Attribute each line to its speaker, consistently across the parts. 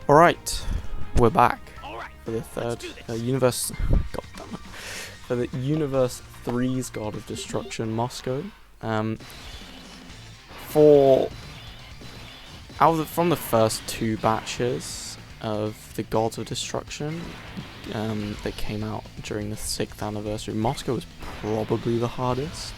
Speaker 1: Alright, we're back for the third universe. God damn it. For the Universe 3's God of Destruction, Moscow. From the first two batches of the Gods of Destruction that came out during the 6th anniversary, Moscow was probably the hardest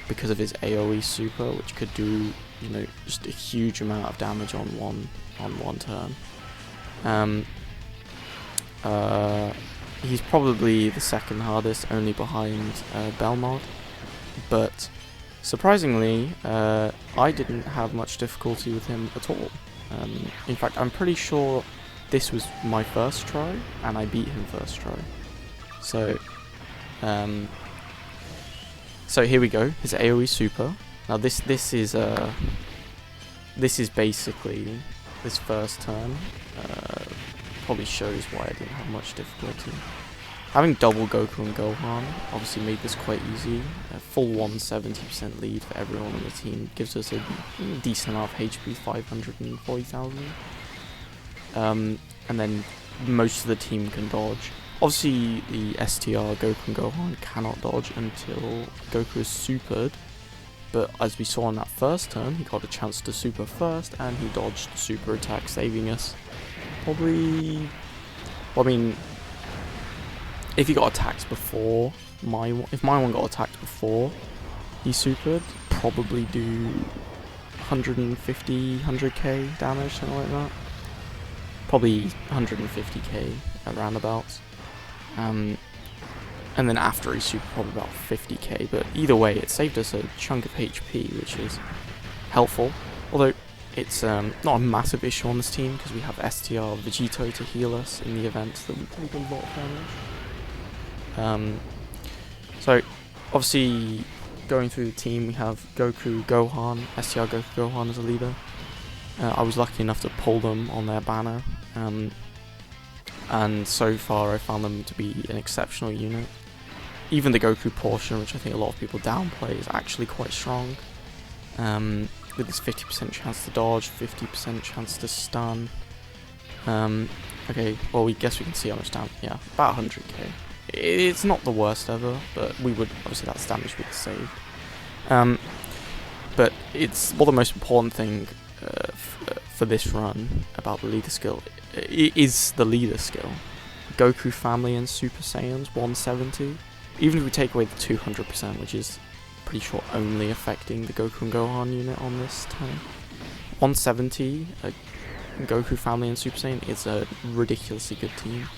Speaker 1: because of his AoE super, which could do, you know, just a huge amount of damage on one turn. He's probably the second hardest, only behind Belmod, but surprisingly, I didn't have much difficulty with him at all. In fact, I'm pretty sure this was my first try, and I beat him first try. So here we go. His AoE super. Now this is basically this first turn. Probably shows why I didn't have much difficulty. Having double Goku and Gohan obviously made this quite easy. A full 170% lead for everyone on the team gives us a decent amount of HP, 540,000. And then most of the team can dodge. Obviously, the STR Goku and Gohan cannot dodge until Goku is supered. But as we saw in that first turn, he got a chance to super first, and he dodged super attack, saving us. Probably, well, I mean, if he got attacked before if my one got attacked before he supered, probably do 150, 100k damage, something like that. Probably 150k at roundabouts. And then after he supered, probably about 50k. But either way, it saved us a chunk of HP, which is helpful. Although it's not a massive issue on this team because we have STR Vegito to heal us in the events that we take a lot of damage. So obviously going through the team, we have Goku, Gohan, STR Goku, Gohan as a leader. I was lucky enough to pull them on their banner, and so far I found them to be an exceptional unit. Even the Goku portion, which I think a lot of people downplay, is actually quite strong. With this 50% chance to dodge, 50% chance to stun. Okay, well, we guess we can see how much damage. Yeah, about 100k. It's not the worst ever, but we would, obviously that's damage we'd saved. But it's, well, the most important thing for this run about the leader skill is the leader skill. Goku family and Super Saiyans 170. Even if we take away the 200%, which is pretty sure only affecting the Goku and Gohan unit on this turn, 170, Goku family and Super Saiyan is a ridiculously good team.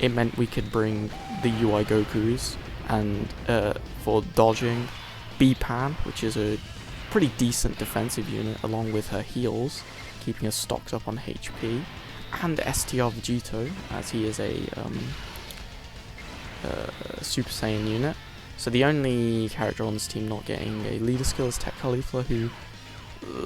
Speaker 1: It meant we could bring the UI Gokus and for dodging, B-Pan, which is a pretty decent defensive unit, along with her heals, keeping us stocked up on HP, and STR Vegito, as he is a Super Saiyan unit. So the only character on this team not getting a leader skill is Tech Caulifla, who,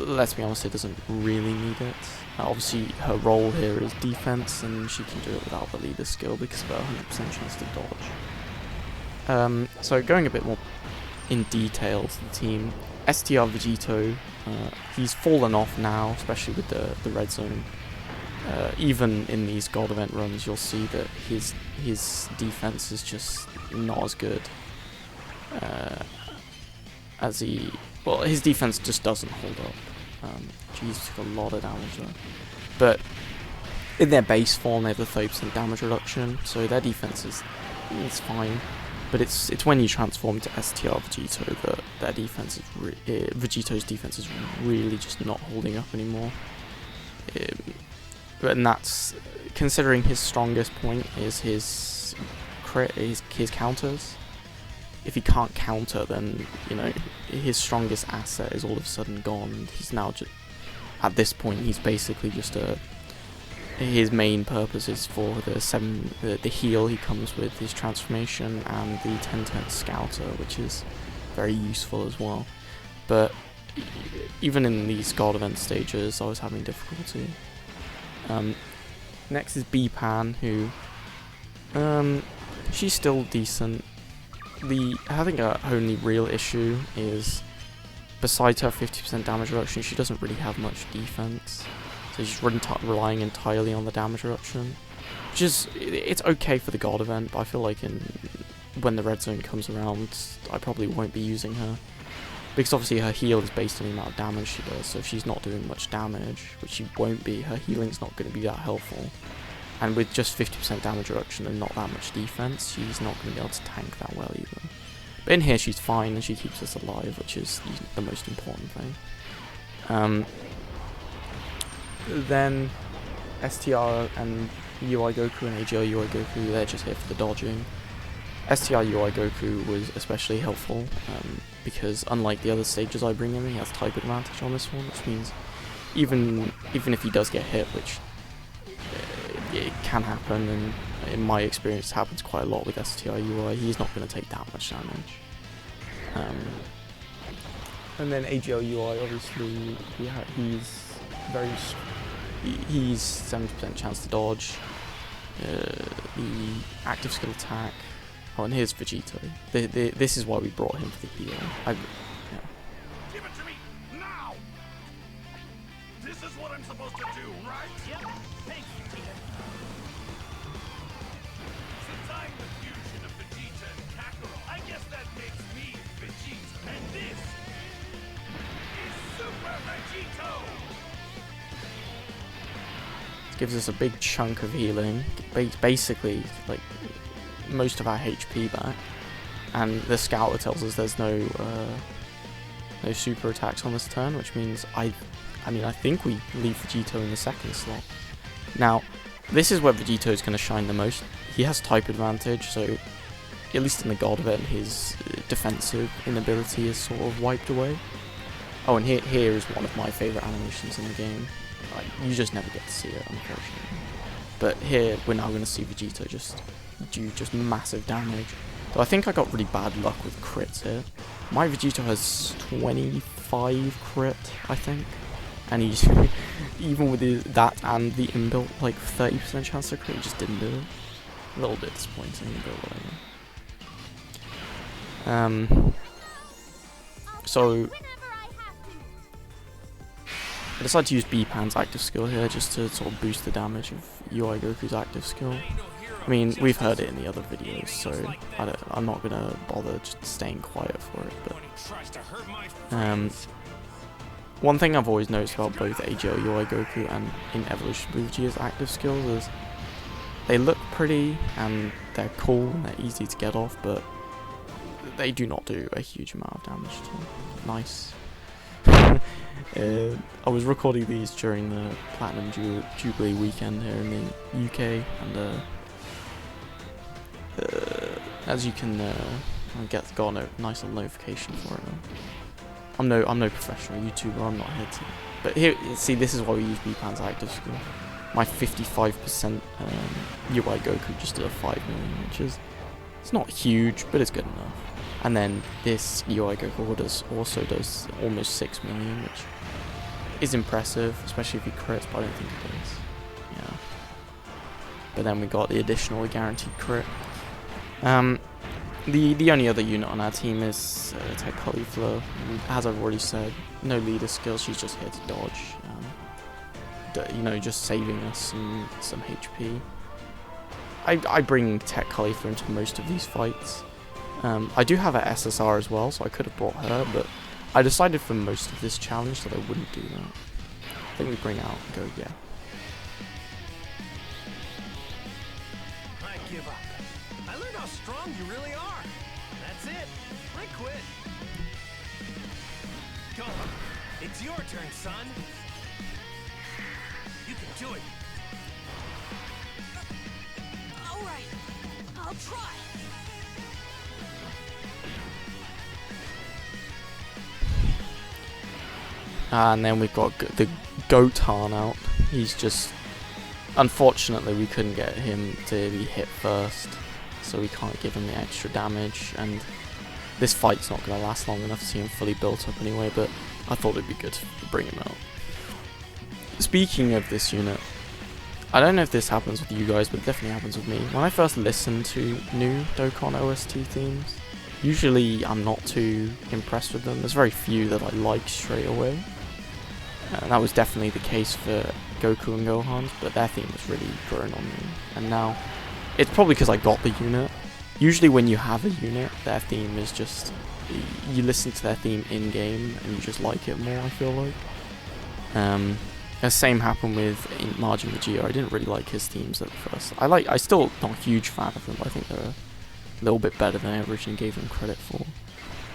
Speaker 1: let's be honest, it doesn't really need it. Obviously her role here is defense, and she can do it without the leader skill because of her 100% chance to dodge. So going a bit more in detail to the team, STR Vegito, he's fallen off now, especially with the red zone. Even in these gold event runs, you'll see that his defense is just not as good as his defense just doesn't hold up. Jeez, took a lot of damage there. But in their base form, they have the 30% damage reduction, so their defense is fine. But it's when you transform to STR Vegito that their defense is Vegito's defense is really just not holding up anymore. And that's considering his strongest point is his counters. If he can't counter, then, you know, his strongest asset is all of a sudden gone. He's now just, at this point, he's basically just his main purpose is for the heal he comes with, his transformation, and the 10-10 scouter, which is very useful as well. But even in these gold event stages, I was having difficulty. Next is B-Pan, who she's still decent. I think her only real issue is, besides her 50% damage reduction, she doesn't really have much defense. So she's relying entirely on the damage reduction. Which is, it's okay for the God event, but I feel like when the red zone comes around, I probably won't be using her. Because obviously her heal is based on the amount of damage she does, so if she's not doing much damage, which she won't be, her healing's not going to be that helpful. And with just 50% damage reduction and not that much defense, she's not going to be able to tank that well either. But in here she's fine and she keeps us alive, which is the most important thing. Then STR and UI Goku and AGL UI Goku, they're just here for the dodging. STR UI Goku was especially helpful because unlike the other stages I bring in, he has type advantage on this one, which means even if he does get hit, which it can happen, and in my experience it happens quite a lot with STR UI, he's not going to take that much damage. And then AGL UI, obviously, he's 70% chance to dodge. The active skill attack. Oh, and here's Vegito. This is why we brought him for the heal. Yeah.
Speaker 2: Give it to me now. This is what I'm supposed to do, right? Yep. Thanks, Vegeta. Since I'm the fusion of Vegeta and Kakarot, I guess that makes me Vegeta. And this is Super Vegito.
Speaker 1: This gives us a big chunk of healing. Basically, like, most of our HP back, and the scouter tells us there's no super attacks on this turn, which means I think we leave Vegito in the second slot. Now, this is where Vegito is going to shine the most. He has type advantage, so at least in the God event, his defensive inability is sort of wiped away. Oh, and here is one of my favourite animations in the game. You just never get to see it, unfortunately. But here, we're now going to see Vegito do just massive damage. So I think I got really bad luck with crits here. My Vegito has 25 crit, I think. And he's, even with that and the inbuilt, like, 30% chance to crit, he just didn't do it. A little bit disappointing, but whatever. So I decided to use B-Pan's active skill here, just to sort of boost the damage of UI Goku's active skill. I mean, we've heard it in the other videos, so I'm not gonna bother just staying quiet for it. But one thing I've always noticed about both AGL UI Goku and in Evolution Vegeta's active skills is they look pretty and they're cool and they're easy to get off, but they do not do a huge amount of damage to them. Nice. I was recording these during the Platinum Jubilee weekend here in the UK, and as you can got a nice little notification for it. I'm no professional YouTuber. I'm not here to. But here, see, this is why we use B-Pan's active skill. My 55% UI Goku just did a 5 million, which is it's not huge, but it's good enough. And then this UI Goku also does almost 6 million, which is impressive, especially if he crits, but I don't think it is. Yeah. But then we got the additional guaranteed crit. The only other unit on our team is Tech Caulifla. As I've already said, no leader skills, she's just here to dodge. Just saving us some HP. I bring Tech Caulifla into most of these fights. I do have an SSR as well, so I could have brought her, but I decided for most of this challenge that I wouldn't do that. I think we bring out Go, yeah.
Speaker 2: I give up. I learned how strong you really are. That's it. I quit. Go. It's your turn, son. You can do it. All right. I'll try.
Speaker 1: And then we've got the Gotan out. He's just... Unfortunately, we couldn't get him to be hit first, so we can't give him the extra damage, and this fight's not going to last long enough to see him fully built up anyway, but I thought it'd be good to bring him out. Speaking of this unit, I don't know if this happens with you guys, but it definitely happens with me. When I first listen to new Dokkan OST themes, usually I'm not too impressed with them. There's very few that I like straight away. That was definitely the case for Goku and Gohan's, but their theme was really growing on me. And now, it's probably because I got the unit. Usually when you have a unit, their theme is just, you listen to their theme in-game and you just like it more, I feel like. The same happened with Majin Vegeta. I didn't really like his themes at first. I still not a huge fan of them, but I think they're a little bit better than I originally gave them credit for.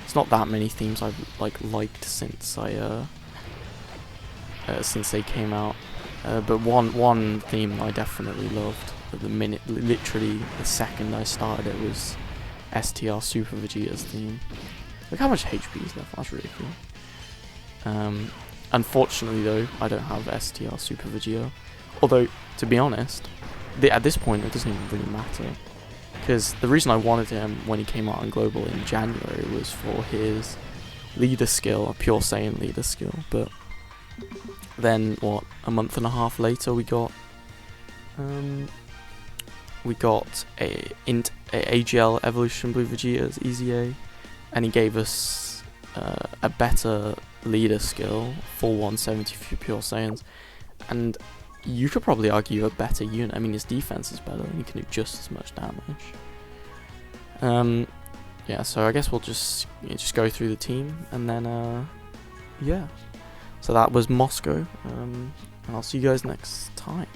Speaker 1: It's not that many themes I've liked since since they came out. But one theme I definitely loved at the minute, literally the second I started it, was STR Super Vegeta's theme. Look how much HP is left. That's really cool. Unfortunately though, I don't have STR Super Vegeta. Although, to be honest, at this point it doesn't even really matter. Because the reason I wanted him when he came out on Global in January was for his leader skill, a Pure Saiyan leader skill. But then, what, a month and a half later we got a AGL Evolution Blue Vegeta's EZA, and he gave us a better leader skill, full 170 for Pure Saiyans, and you could probably argue a better unit. I mean, his defense is better and he can do just as much damage. Yeah, so I guess we'll just go through the team, and then yeah. So that was Moscow, and I'll see you guys next time.